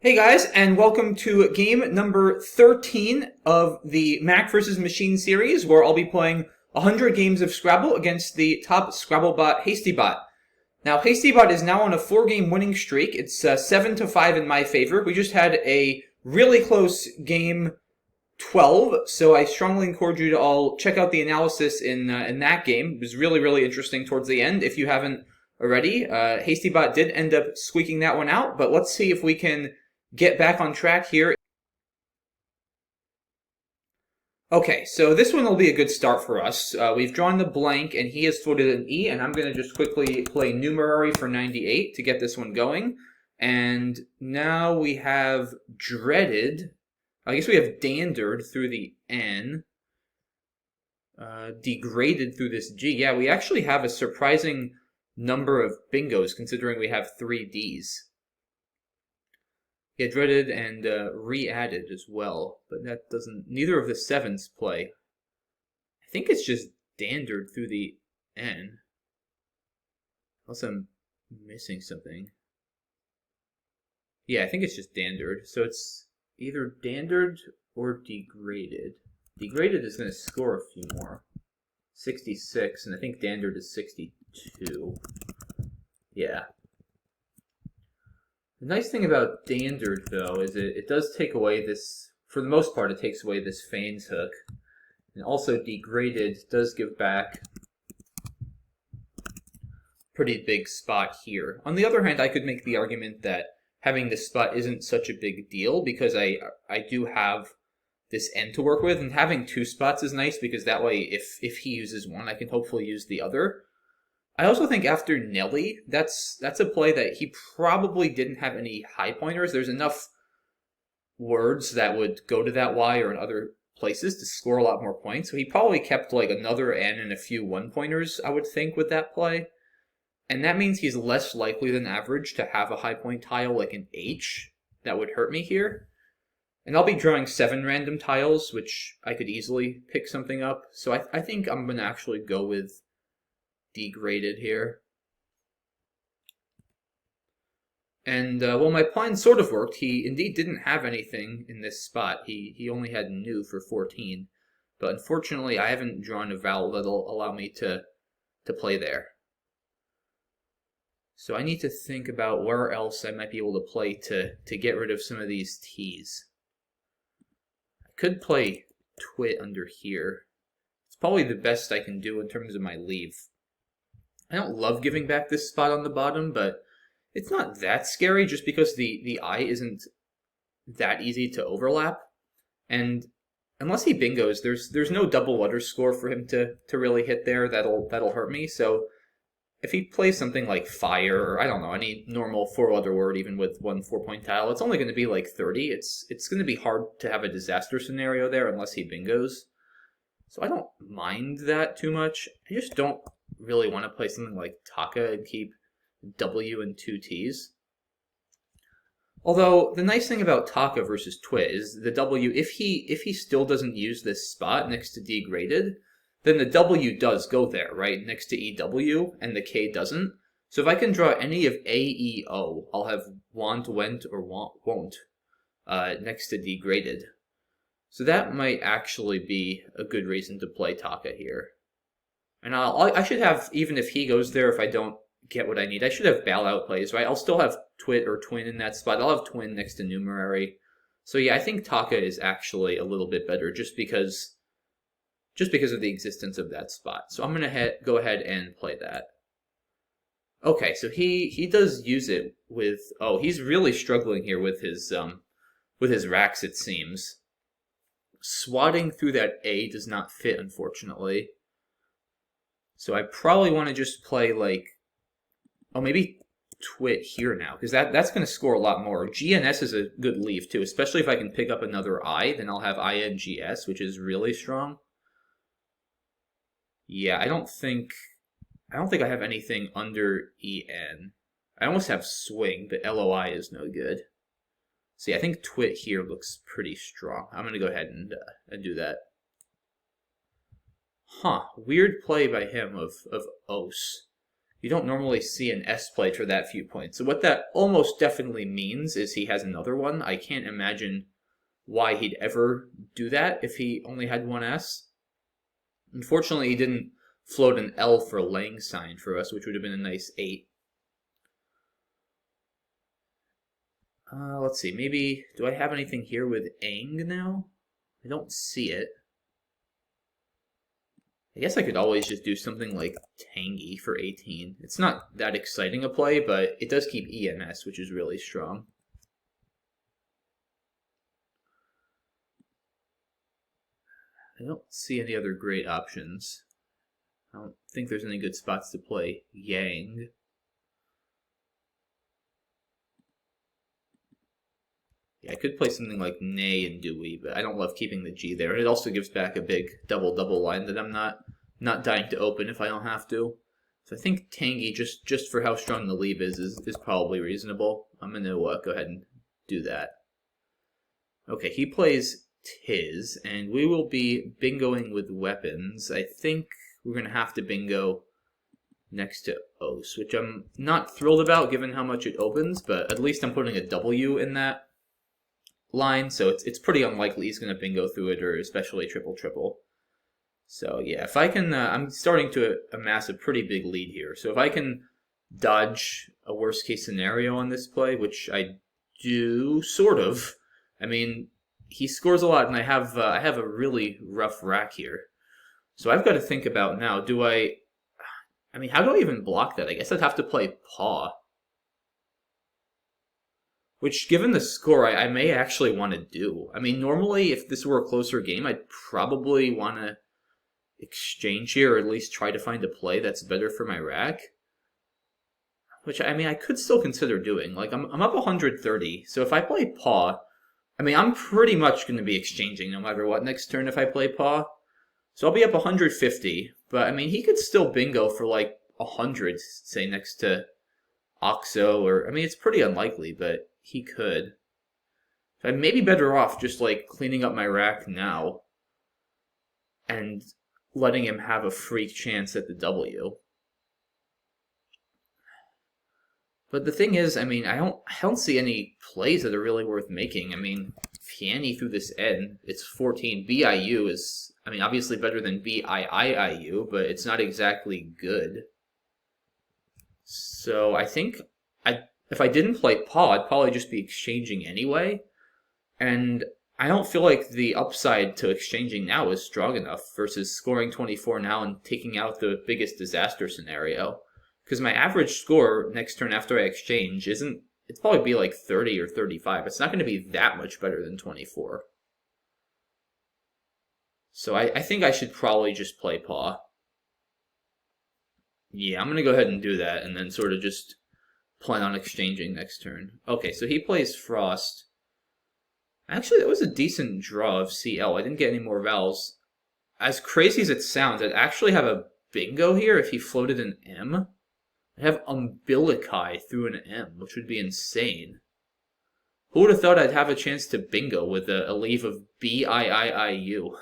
Hey guys, and welcome to game number 13 of the Mack vs. Machine series, where I'll be playing 100 games of Scrabble against the top Scrabble bot, HastyBot. Now, HastyBot is now on a 4-game winning streak. It's 7-5 in my favor. We just had a really close game 12, so I strongly encourage you to all check out the analysis in that game. It was really interesting towards the end. If you haven't already, HastyBot did end up squeaking that one out, but let's see if we can get back on track here. Okay, so this one will be a good start for us. We've drawn the blank, and he has floated an E, and I'm going to just quickly play numerary for 98 to get this one going. And now we have dreaded. I guess we have dandered through the N. Degraded through this G. Yeah, we actually have a surprising number of bingos, considering we have 3 Ds. Yeah, dreaded and re-added as well, but that doesn't. Neither of the 7s play. I think it's just dandered through the N. Unless I'm missing something. Yeah, I think it's just dandered. So it's either dandered or degraded. Degraded is going to score a few more. 66, and I think dandered is 62. Yeah. The nice thing about dandered, though, is it does take away this, for the most part, it takes away this feigns hook. And also degraded does give back pretty big spot here. On the other hand, I could make the argument that having this spot isn't such a big deal because I do have this N to work with, and having 2 spots is nice because that way if he uses one, I can hopefully use the other. I also think after Nelly, that's a play that he probably didn't have any high pointers. There's enough words that would go to that Y or in other places to score a lot more points. So he probably kept like another N and a few 1-pointers, I would think, with that play. And that means he's less likely than average to have a high point tile like an H. That would hurt me here. And I'll be drawing 7 random tiles, which I could easily pick something up. So I think I'm going to actually go with degraded here. And, well, my plan sort of worked. He indeed didn't have anything in this spot. He only had new for 14. But unfortunately, I haven't drawn a vowel that'll allow me to play there. So I need to think about where else I might be able to play to get rid of some of these T's. I could play twit under here. It's probably the best I can do in terms of my leave. I don't love giving back this spot on the bottom, but it's not that scary just because the I isn't that easy to overlap. And unless he bingos, there's no double underscore for him to really hit there that'll hurt me. So if he plays something like fire, or I don't know, any normal 4-letter word even with 1 4-point tile, it's only going to be like 30. It's going to be hard to have a disaster scenario there unless he bingos. So I don't mind that too much. I just don't really want to play something like Taka and keep W and 2 T's. Although the nice thing about Taka versus Twit is the W, if he still doesn't use this spot next to degraded, then the W does go there, right, next to EW, and the K doesn't. So if I can draw any of A, E, O, I'll have want, went, or won't next to degraded. So that might actually be a good reason to play Taka here. And I should have, even if he goes there, if I don't get what I need, I should have bailout plays, right? I'll still have twit or twin in that spot. I'll have twin next to numerary. So yeah, I think Taka is actually a little bit better just because of the existence of that spot. So I'm going to go ahead and play that. Okay, so he does use it with, oh, he's really struggling here with his racks, it seems. Swatting through that A does not fit, unfortunately. So I probably want to just play like, oh, maybe twit here now, because that's going to score a lot more. GNS is a good leave too, especially if I can pick up another I, then I'll have INGS, which is really strong. Yeah, I don't think I have anything under EN. I almost have swing, but LOI is no good. See, I think twit here looks pretty strong. I'm going to go ahead and do that. Huh, weird play by him of Os. You don't normally see an S play for that few points. So what that almost definitely means is he has another one. I can't imagine why he'd ever do that if he only had one S. Unfortunately, he didn't float an L for Lang sign for us, which would have been a nice 8. Let's see, maybe, do I have anything here with Ang now? I don't see it. I guess I could always just do something like Tangy for 18. It's not that exciting a play, but it does keep EMS, which is really strong. I don't see any other great options. I don't think there's any good spots to play Yang. Yeah, I could play something like Nay and Dewey, but I don't love keeping the G there. And it also gives back a big double-double line that I'm not dying to open if I don't have to. So I think Tangy, just for how strong the lead is probably reasonable. I'm going to go ahead and do that. Okay, he plays Tiz, and we will be bingoing with weapons. I think we're going to have to bingo next to Os, which I'm not thrilled about given how much it opens, but at least I'm putting a W in that line, so it's pretty unlikely he's going to bingo through it, or especially triple. So yeah, if I can, I'm starting to amass a pretty big lead here. So if I can dodge a worst case scenario on this play, which I do, sort of. I mean, he scores a lot, and I have a really rough rack here. So I've got to think about now, I mean, how do I even block that? I guess I'd have to play Paw. Which, given the score, I may actually want to do. I mean, normally, if this were a closer game, I'd probably want to exchange here, or at least try to find a play that's better for my rack. Which, I mean, I could still consider doing. Like, I'm up 130, so if I play Paw, I mean, I'm pretty much going to be exchanging no matter what next turn if I play Paw. So I'll be up 150, but, I mean, he could still bingo for, like, 100, say, next to Oxo, or, I mean, it's pretty unlikely, but he could. So I may be better off just, like, cleaning up my rack now and letting him have a freak chance at the W. But the thing is, I mean, I don't see any plays that are really worth making. I mean, Fianni through this N, it's 14. BIU is, I mean, obviously better than BIIIU, but it's not exactly good. So I think if I didn't play Paw, I'd probably just be exchanging anyway. And I don't feel like the upside to exchanging now is strong enough versus scoring 24 now and taking out the biggest disaster scenario. Because my average score next turn after I exchange it's probably be like 30 or 35. It's not going to be that much better than 24. So I think I should probably just play Paw. Yeah, I'm going to go ahead and do that and then sort of just plan on exchanging next turn. Okay, so he plays Frost. Actually, that was a decent draw of CL. I didn't get any more vowels. As crazy as it sounds, I'd actually have a bingo here if he floated an M. I'd have umbilici through an M, which would be insane. Who would have thought I'd have a chance to bingo with a leave of BIIIU?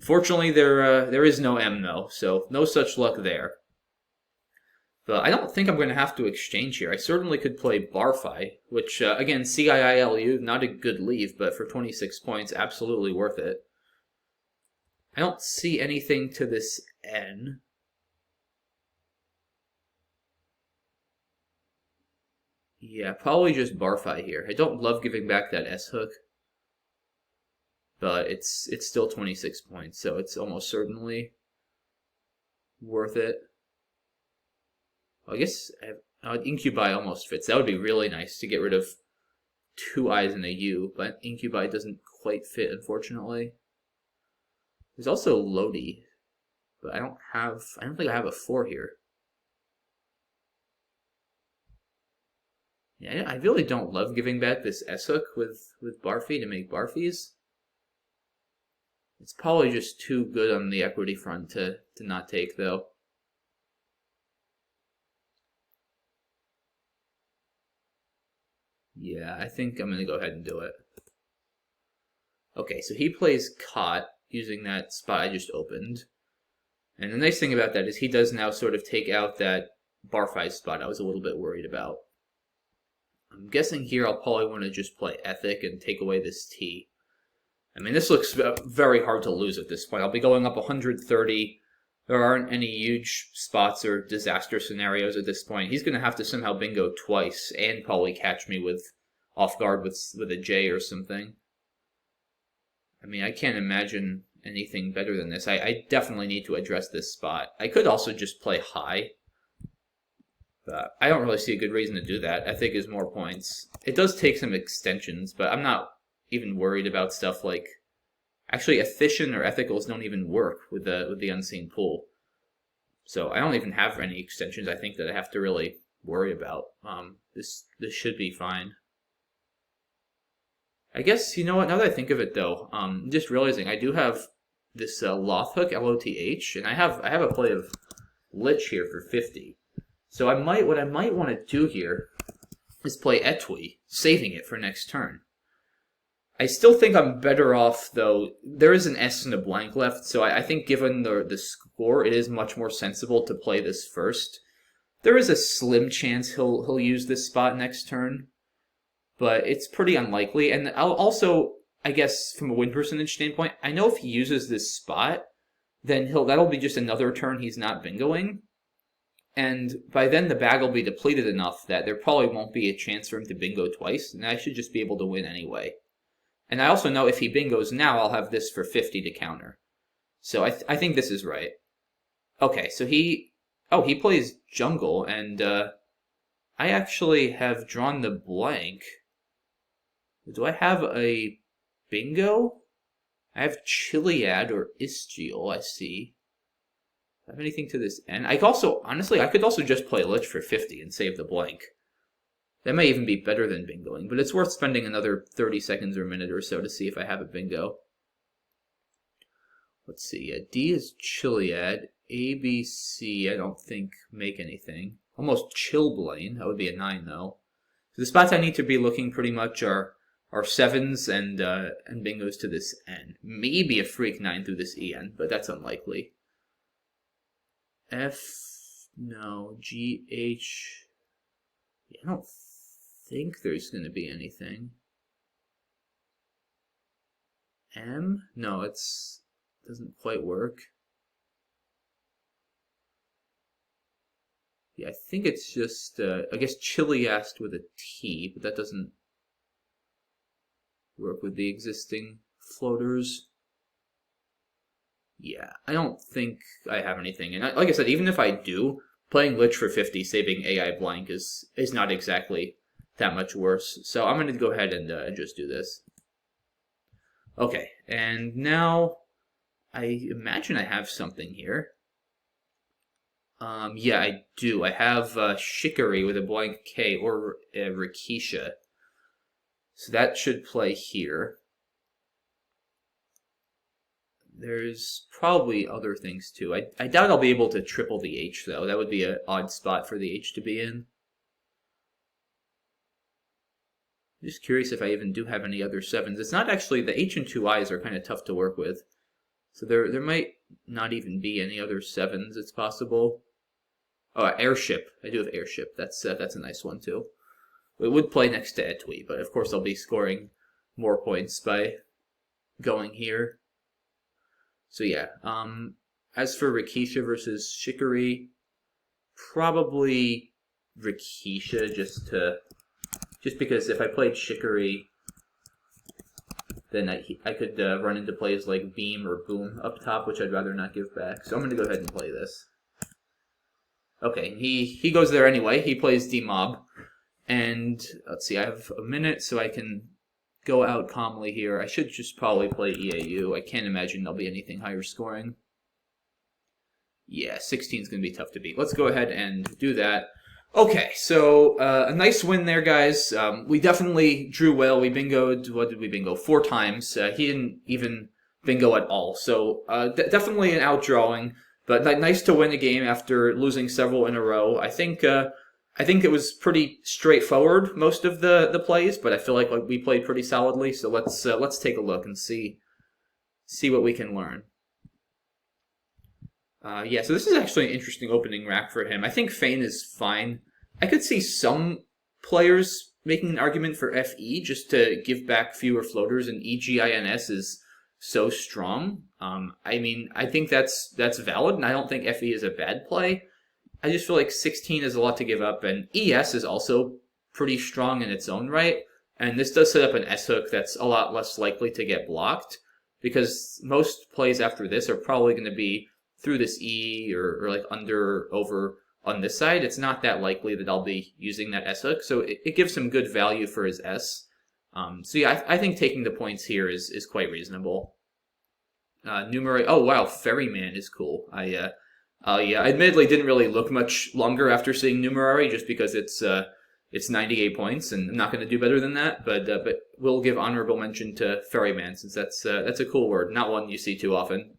Fortunately, there is no M, though, so no such luck there. But I don't think I'm going to have to exchange here. I certainly could play Barfi, which, again, CIILU, not a good leave, but for 26 points, absolutely worth it. I don't see anything to this N. Yeah, probably just Barfi here. I don't love giving back that S-hook, but it's still 26 points, so it's almost certainly worth it. I guess Incubi almost fits. That would be really nice to get rid of 2 I's and a U, but Incubi doesn't quite fit, unfortunately. There's also Lodi, but I don't think I have a 4 here. Yeah, I really don't love giving back this S-hook with Barfi to make Barfies. It's probably just too good on the equity front to not take, though. Yeah, I think I'm going to go ahead and do it. Okay, so he plays Cot using that spot I just opened. And the nice thing about that is he does now sort of take out that bar 5 spot I was a little bit worried about. I'm guessing here I'll probably want to just play Ethic and take away this T. I mean, this looks very hard to lose at this point. I'll be going up 130. There aren't any huge spots or disaster scenarios at this point. He's going to have to somehow bingo twice and probably catch me with off guard with a J or something. I mean, I can't imagine anything better than this. I definitely need to address this spot. I could also just play high. But I don't really see a good reason to do that. I think is more points. It does take some extensions, but I'm not even worried about stuff like... Actually, efficient or ethicals don't even work with the unseen pool. So I don't even have any extensions I think that I have to really worry about. This should be fine. I guess, you know what, now that I think of it though, just realizing I do have this Loth hook, L-O-T-H, and I have a play of Lich here for 50. So what I might want to do here is play Etui, saving it for next turn. I still think I'm better off, though. There is an S and a blank left, so I think given the score, it is much more sensible to play this first. There is a slim chance he'll use this spot next turn, but it's pretty unlikely. And I'll also, I guess, from a win percentage standpoint, I know if he uses this spot, then that'll be just another turn he's not bingoing. And by then the bag will be depleted enough that there probably won't be a chance for him to bingo twice, and I should just be able to win anyway. And I also know if he bingos now, I'll have this for 50 to counter. So I think this is right. Okay, so he plays jungle, and I actually have drawn the blank. Do I have a bingo? I have Chiliad or Istiel, I see. Do I have anything to this end? Honestly, I could also just play Lich for 50 and save the blank. That may even be better than bingoing, but it's worth spending another 30 seconds or a minute or so to see if I have a bingo. Let's see, D is Chiliad, A, B, C, I don't think make anything. Almost Chilblain, that would be a 9 though. So the spots I need to be looking pretty much are 7s and bingos to this N. Maybe a freak 9 through this EN, but that's unlikely. F, no, G, H, I don't think there's going to be anything. M? No, doesn't quite work. Yeah, I think it's just, I guess Chiliast with a T, but that doesn't work with the existing floaters. Yeah, I don't think I have anything. And like I said, even if I do, playing Lich for 50, saving AI blank is not exactly that much worse. So I'm going to go ahead and just do this. Okay, and now I imagine I have something here. Yeah, I do. I have Shikari with a blank K or Rikisha. So that should play here. There's probably other things too. I doubt I'll be able to triple the H though. That would be an odd spot for the H to be in. I'm just curious if I even do have any other 7s. It's not actually, the H and 2 I's are kind of tough to work with. So there might not even be any other 7s, it's possible. Oh, Airship. I do have Airship. That's a nice one too. It would play next to Etui, but of course I'll be scoring more points by going here. So yeah, as for Rikisha versus Shikari, probably Rikisha just because if I played Shikari, then I could run into plays like Beam or Boom up top, which I'd rather not give back. So I'm going to go ahead and play this. Okay, he goes there anyway. He plays D-Mob. And let's see, I have a minute so I can go out calmly here. I should just probably play EAU. I can't imagine there'll be anything higher scoring. Yeah, 16 is going to be tough to beat. Let's go ahead and do that. Okay, so a nice win there, guys. We definitely drew well. We bingoed, what did we bingo? 4 times. He didn't even bingo at all. So definitely an outdrawing, but nice to win a game after losing several in a row. I think it was pretty straightforward, most of the plays, but I feel like we played pretty solidly. So let's take a look and see what we can learn. Yeah, so this is actually an interesting opening rack for him. I think Fein is fine. I could see some players making an argument for FE just to give back fewer floaters, and EGINS is so strong. I mean, I think that's valid, and I don't think FE is a bad play. I just feel like 16 is a lot to give up, and ES is also pretty strong in its own right, and this does set up an S-hook that's a lot less likely to get blocked, because most plays after this are probably going to be through this E or like under, over on this side. It's not that likely that I'll be using that S-hook, so it gives some good value for his S. So yeah, I think taking the points here is quite reasonable. Numerate, oh wow, Ferryman is cool. Yeah, I admittedly didn't really look much longer after seeing Numerary, just because it's 98 points, and I'm not going to do better than that. But we'll give honorable mention to Ferryman, since that's a cool word, not one you see too often.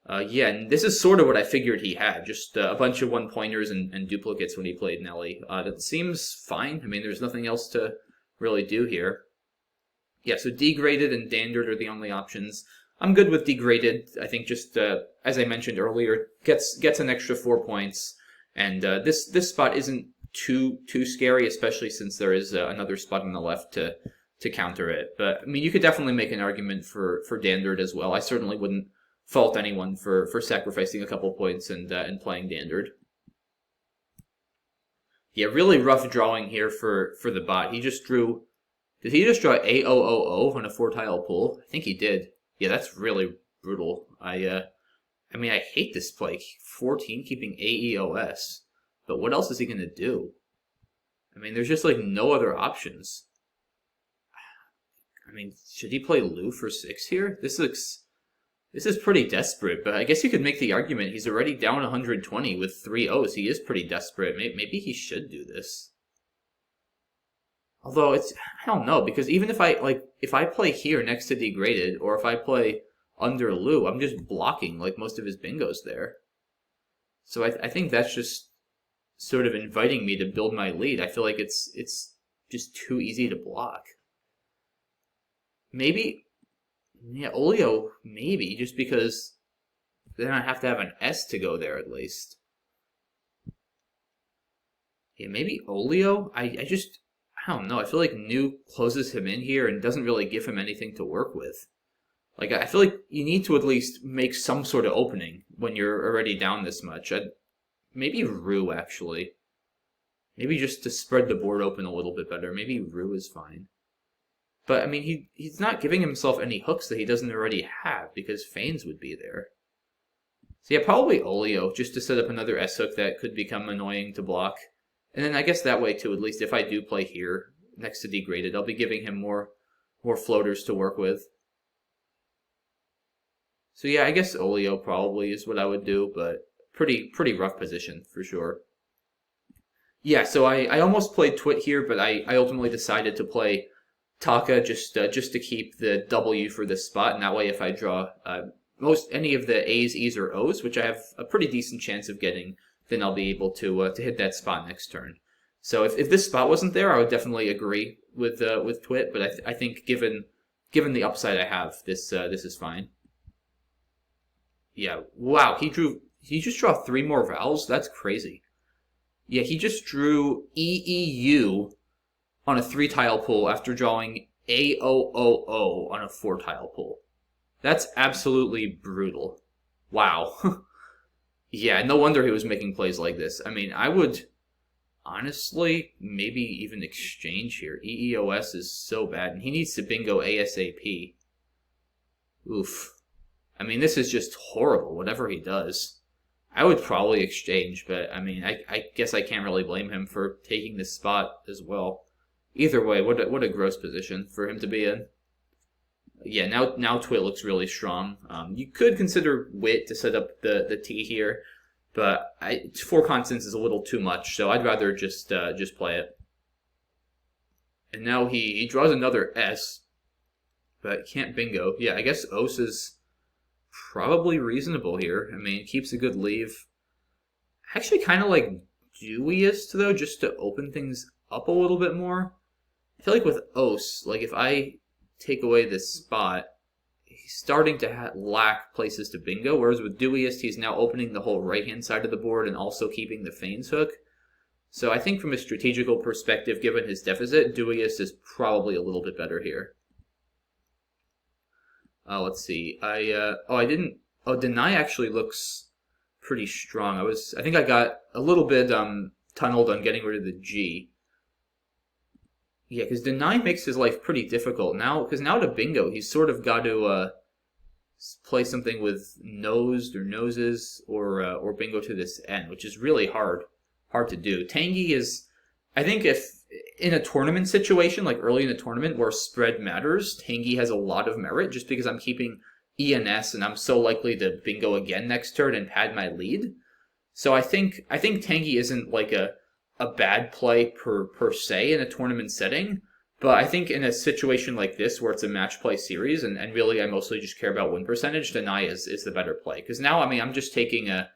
Yeah, and this is sort of what I figured he had, just a bunch of one-pointers and duplicates when he played Nelly. That seems fine. I mean, there's nothing else to really do here. Yeah, so degraded and dandered are the only options. I'm good with degraded. I think just, as I mentioned earlier, gets an extra 4 points, and this spot isn't too scary, especially since there is another spot on the left to counter it. But I mean, you could definitely make an argument for dandered as well. I certainly wouldn't fault anyone for sacrificing a couple points and playing dandered. Yeah, really rough drawing here for the bot. He just drew. Did he just draw AOOO on a 4-tile pool? I think he did. Yeah, that's really brutal. I mean, I hate this play. 14 keeping AEOS. But what else is he going to do? I mean, there's just like no other options. I mean, should he play Lou for 6 here? This is pretty desperate, but I guess you could make the argument he's already down 120 with 3 O's. He is pretty desperate. Maybe he should do this. Although I don't know, because even if I play here next to degraded, or if I play under Lou, I'm just blocking like most of his bingos there. So I think that's just sort of inviting me to build my lead. I feel like it's just too easy to block. Maybe, yeah, Olio, maybe, just because then I have to have an S to go there at least. Yeah, maybe Olio? I don't know. I feel like New closes him in here and doesn't really give him anything to work with. Like, I feel like you need to at least make some sort of opening when you're already down this much. Maybe Rue, actually. Maybe just to spread the board open a little bit better. Maybe Rue is fine. But, I mean, he's not giving himself any hooks that he doesn't already have, because Feigns would be there. So yeah, probably Olio, just to set up another S-hook that could become annoying to block. And then I guess that way, too, at least if I do play here next to degraded, I'll be giving him more floaters to work with. So yeah, I guess Olio probably is what I would do, but pretty rough position for sure. Yeah, so I almost played Twit here, but I ultimately decided to play Taka just to keep the W for this spot, and that way if I draw any of the A's, E's, or O's, which I have a pretty decent chance of getting, then I'll be able to hit that spot next turn. So if this spot wasn't there, I would definitely agree with Twit, but I think given the upside I have, this is fine. Yeah, wow, he just draw 3 more vowels? That's crazy. Yeah, he just drew EEU on a 3-tile pool after drawing AOOO on a 4-tile pool. That's absolutely brutal. Wow. Yeah, no wonder he was making plays like this. I mean, I would honestly maybe even exchange here. EEOS is so bad, and he needs to bingo ASAP. Oof. I mean, this is just horrible, whatever he does. I would probably exchange, but I mean, I guess I can't really blame him for taking this spot as well. Either way, what a gross position for him to be in. Yeah, now Twit looks really strong. You could consider Wit to set up the T here, but 4 constants is a little too much, so I'd rather just play it. And now he draws another S, but can't bingo. Yeah, I guess Os is probably reasonable here. I mean, it keeps a good leave. Actually, kind of like Deweyist, though, just to open things up a little bit more. I feel like with Os, like if I take away this spot, he's starting to lack places to bingo, whereas with Deweyist, he's now opening the whole right-hand side of the board and also keeping the Feigns hook. So I think from a strategical perspective, given his deficit, Deweyist is probably a little bit better here. Let's see. Deny actually looks pretty strong. I think I got a little bit tunneled on getting rid of the G. Yeah, because Deny makes his life pretty difficult now. Because now to bingo, he's sort of got to play something with nosed or noses or bingo to this N, which is really hard to do. Tangy is, I think, if in a tournament situation, like early in a tournament where spread matters, Tangy has a lot of merit just because I'm keeping E and S, and I'm so likely to bingo again next turn and pad my lead. So I think Tangy isn't like a bad play per se in a tournament setting, but I think in a situation like this where it's a match play series and really I mostly just care about win percentage, Deny is the better play. Because now, I mean, I'm just taking a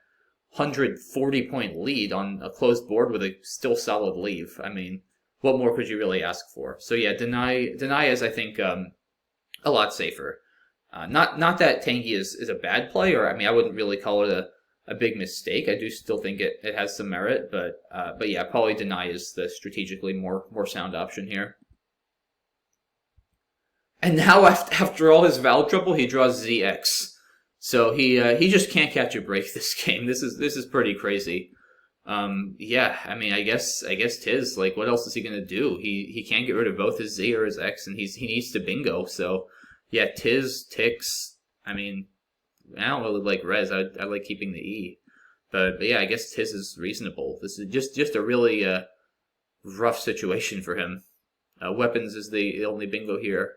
140-point lead on a closed board with a still solid leave. I mean, what more could you really ask for? So yeah, Deny is, I think, a lot safer. Not that Tangy is a bad play, or I mean, I wouldn't really call it a big mistake. I do still think it has some merit, but yeah, probably Deny is the strategically more sound option here. And now after all his vowel trouble, he draws ZX. So he just can't catch a break this game. This is pretty crazy. Yeah, I mean, I guess Tiz, like, what else is he gonna do? He can't get rid of both his Z or his X, and he needs to bingo. So yeah, Tiz, Tix. I mean, I don't really like Rez. I like keeping the E, but yeah, I guess Tiz is reasonable. This is just a really rough situation for him. Weapons is the only bingo here.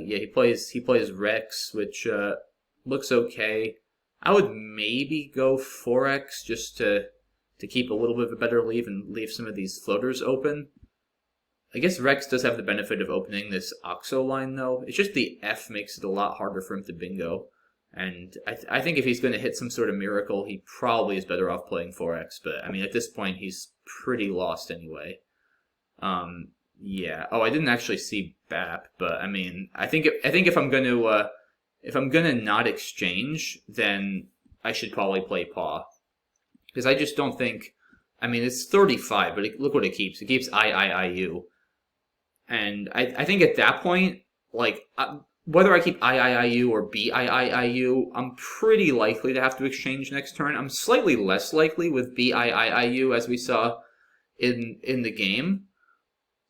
Yeah, he plays Rex, which looks okay. I would maybe go 4X just to keep a little bit of a better leave and leave some of these floaters open. I guess Rex does have the benefit of opening this OXO line, though. It's just the F makes it a lot harder for him to bingo. And I think if he's going to hit some sort of miracle, he probably is better off playing 4X. But, I mean, at this point, he's pretty lost anyway. Yeah. Oh, I didn't actually see BAP, but, I mean, I think if I'm going to not exchange, then I should probably play Paw. Because I just don't think... I mean, it's 35, but look what it keeps. It keeps IIIU. And I think at that point, like, whether I keep IIIU or BIIIU, I'm pretty likely to have to exchange next turn. I'm slightly less likely with BIIIU, as we saw in the game.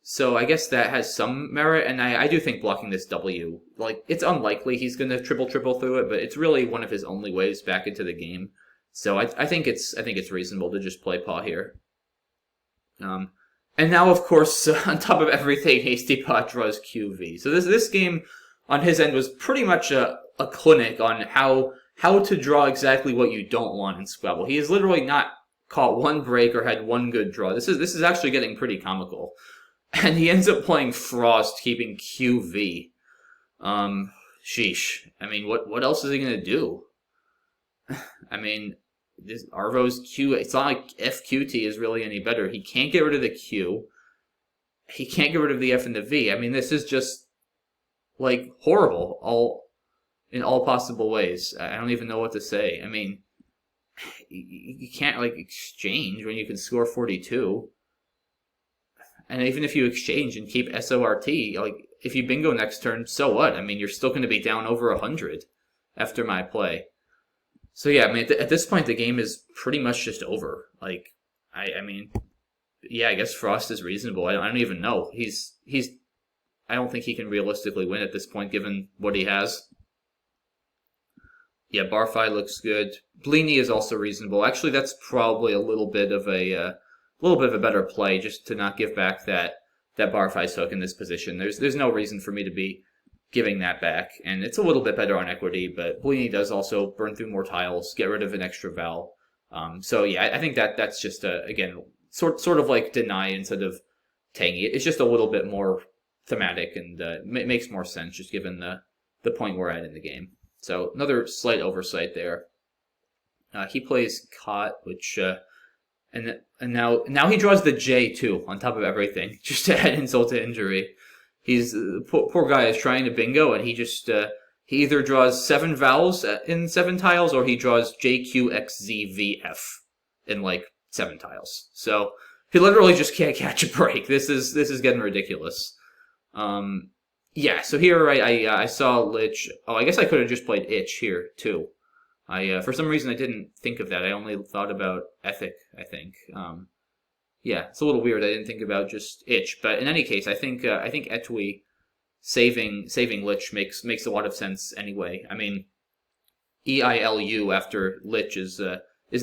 So I guess that has some merit, and I do think blocking this W, like, it's unlikely he's going to triple through it, but it's really one of his only ways back into the game. So I think it's reasonable to just play Paw here. And now, of course, on top of everything, HastyBot draws QV. So this game on his end was pretty much a clinic on how to draw exactly what you don't want in Scrabble. He has literally not caught one break or had one good draw. This is actually getting pretty comical. And he ends up playing Frost, keeping QV. Sheesh. I mean, what else is he gonna do? I mean, this Arvo's Q, it's not like FQT is really any better. He can't get rid of the Q. He can't get rid of the F and the V. I mean, this is just, like, horrible in all possible ways. I don't even know what to say. I mean, you can't, like, exchange when you can score 42. And even if you exchange and keep SORT, like, if you bingo next turn, so what? I mean, you're still going to be down over 100 after my play. So yeah, I mean, at this point, the game is pretty much just over. Like, I mean, yeah, I guess Frost is reasonable. I don't even know. I don't think he can realistically win at this point, given what he has. Yeah, Barfi looks good. Bleeny is also reasonable. Actually, that's probably a little bit of a better play, just to not give back that Barfi's hook in this position. There's no reason for me to be giving that back, and it's a little bit better on equity, but Bleeny does also burn through more tiles, get rid of an extra vowel. So yeah, I think that's just again sort of like Deny instead of Tangy. It's just a little bit more thematic and makes more sense just given the point we're at in the game. So another slight oversight there. He plays Cot, which and now he draws the J too on top of everything, just to add insult to injury. He's poor guy is trying to bingo, and he he either draws 7 vowels in 7 tiles, or he draws JQXZVF in like 7 tiles. So he literally just can't catch a break. This is getting ridiculous. Yeah. So here I saw Lich. Oh, I guess I could have just played Itch here too. For some reason I didn't think of that. I only thought about Ethic, I think. Yeah, it's a little weird. I didn't think about just Itch, but in any case, I think Etui saving Lich makes a lot of sense anyway. I mean, EILU after Lich is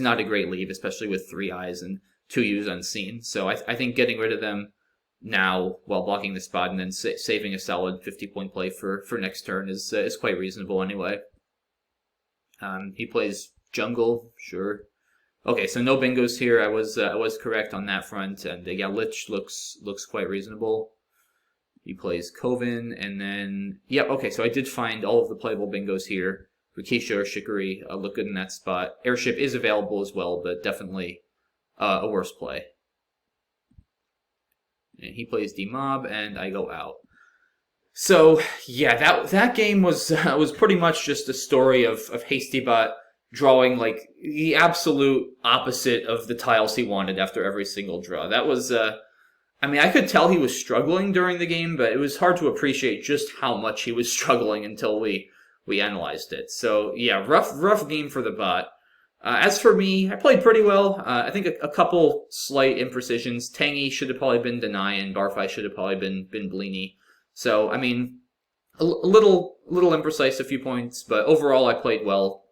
not a great leave, especially with 3 eyes and 2 U's unseen. So I think getting rid of them now while blocking the spot and then saving a solid 50-point play for next turn is quite reasonable anyway. He plays jungle, sure. Okay, so no bingos here. I was correct on that front, and yeah, Lich looks quite reasonable. He plays Coven, and then yep. Okay, so I did find all of the playable bingos here. Rikisha or Shikari look good in that spot. Airship is available as well, but definitely a worse play. And he plays D-Mob, and I go out. So yeah, that game was pretty much just a story of HastyBot drawing like the absolute opposite of the tiles he wanted after every single draw. That was, I mean, I could tell he was struggling during the game, but it was hard to appreciate just how much he was struggling until we analyzed it. So yeah, rough game for the bot. As for me, I played pretty well. I think a couple slight imprecisions. Tangy should have probably been Deny, and Barfly should have probably been Bleeny. So I mean, a little imprecise, a few points, but overall I played well.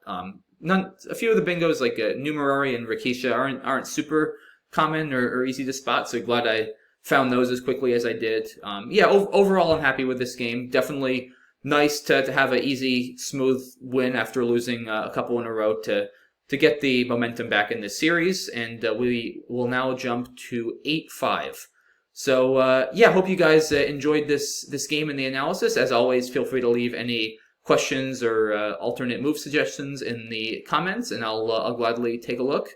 A few of the bingos like Numerari and Rikisha aren't super common or easy to spot, so glad I found those as quickly as I did. Yeah, overall I'm happy with this game. Definitely nice to have an easy, smooth win after losing a couple in a row to get the momentum back in this series, and we will now jump to 8-5. So yeah, hope you guys enjoyed this game and the analysis. As always, feel free to leave any questions or alternate move suggestions in the comments, and I'll gladly take a look.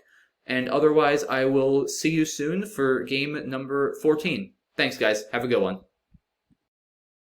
And otherwise, I will see you soon for game number 14. Thanks, guys. Have a good one.